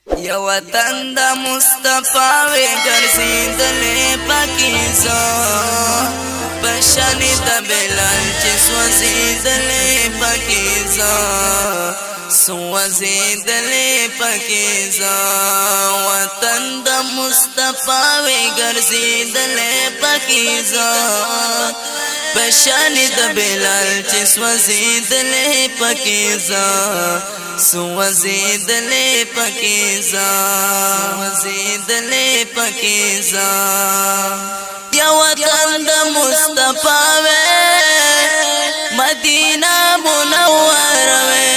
یا وطن دا مصطفی وی ګرځیدلې پاکیزه پشانی دا بلال چې سوځیدلې پاکیزه سوځیدلې پاکیزه وطن دا مصطفی وی ګرځیدلې پاکیزه پشانی دا بلال چې سوځیدلې پاکیزه سوځیدلې پاکیزه سوځیدلې پاکیزه یا وطن د مصطفی وې مدینه منوره وې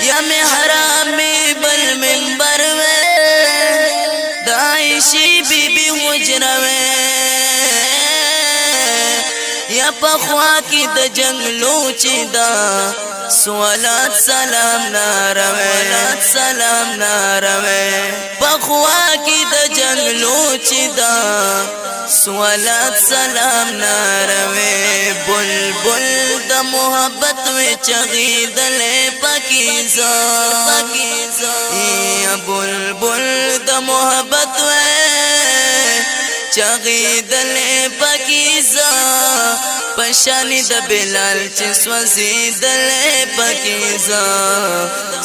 یا محراب بل منبر وې د عائشې بیبي حجره وې یا پخوا کې د جنگلو چې دا سوالات سلام ناروے سلام ناروے پخوا کی د جنگلو چی دا سوالات سلام ناروے بلبل د محبت وی چغیدلے پاکیزہ یا بلبل د محبت وی چغیدلے پاکیزہ پشانی د بلال چې سوځیدلې پاکیزه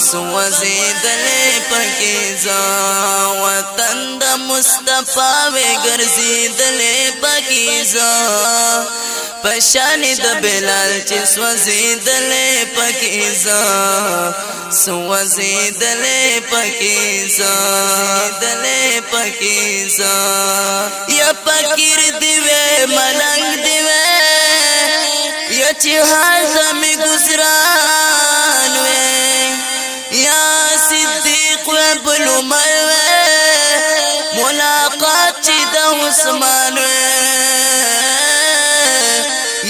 سوځیدلې پاکیزه وطن د مصطفی وی ګرځیدلې پاکیزه پشانی د بلال چې سوځیدلې پاکیزه سوځیدلې پاکیزه دلې پاکیزه یا فقیر دی وې ملنګ دی یا چی حال زمی گزران وی یا صدیق و بل عمر وی ملاقات چی دا عثمان وی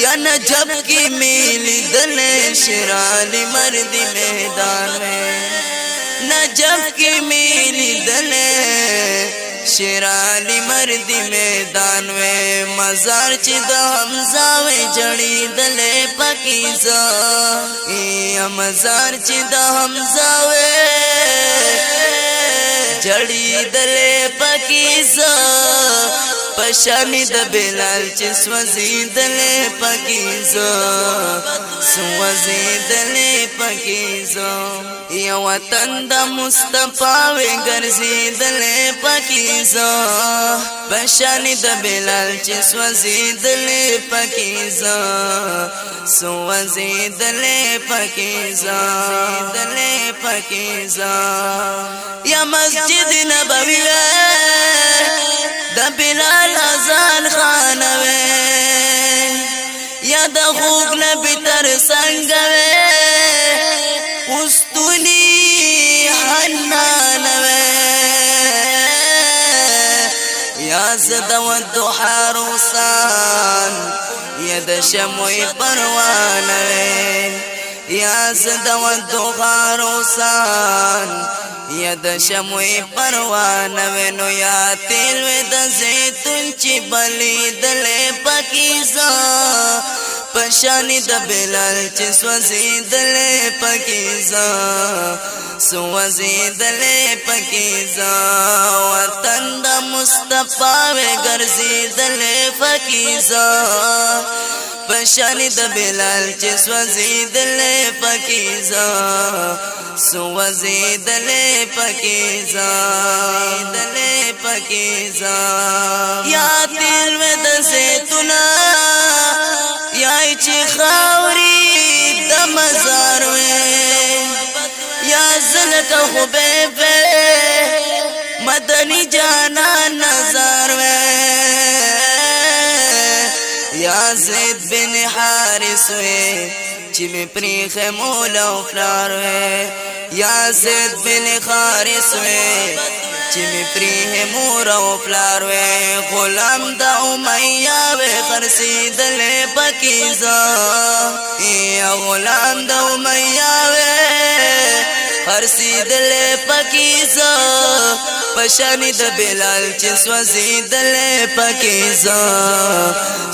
یا نجب کی میلی دل شرالی مردی میدان وی نجب کی میلی دل شیرالی مردی میدان وی مزار چی دا حمزہ وی جڑی دلے پاکیزہ یا مزار چی دا حمزہ وی جڑی دلے پاکیزہ پشانی د بلال چې سوځیدلې پاکیزه سوځیدلې پاکیزه یا وطن د مصطفی وی ګرځیدلې پاکیزه پشانی د بلال چې سوځیدلې پاکیزه سوځیدلې پاکیزه دلې پاکیزه یا مسجد نبوی د بلال اذان خانوي یا د خوب نبی تر څنګ وي واستوني حنان وي یا زد والضحى روسان یا د شموي پروان وي یا زد والضحى روسان یا د شموی پروان وینو یا تیل وی د زیتون چی بلی دلے پاکیزہ پشانی د بلال چی سوزی دلے پاکیزہ سوزی دلے پاکیزہ وطن د مصطفی وی گرزی دلے پاکیزہ پشانی د بلال چې سوځیدلې پاکیزه سوځیدلې پاکیزه دلې پاکیزه یا تیل و د زیتون یا چې خاوري د مزار وې یا زلک حبیب مدنی جانا نظر وې یا زید بن حارس وی چی می پریخ مولا و فلار وی یا زید بن حارس وی چی می پریخ مولا و فلار وی غلام دا امیہ وی خرسی دل پاکیزہ یا غلام دا امیہ وی خرسی دل پاکیزہ پشانی د بلال چې سوځیدلې پاکیزه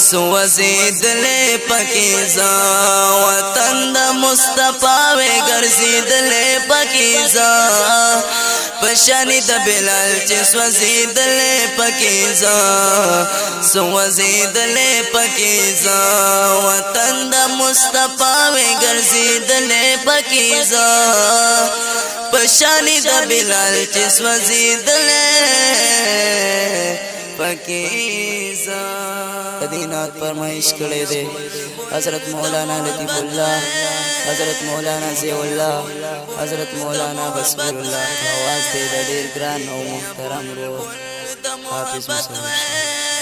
سوځیدلې پاکیزه وطن د مصطفی وی ګرځیدلې پاکیزه پشانی د بلال چې سوځیدلې پکې زه سوځیدلې پکې زه وطن د مصطفی وې ګرځیدلې پکې زه پشانی د بلال چې سوځیدلې پکې زه دینات فرمائش کړي دي حضرت مولانا لطیف الله حضرت مولانا ضیاء الله حضرت مولانا بصیر الله आवाज دې ډېر ګران او محترم رو حافظ مصطفی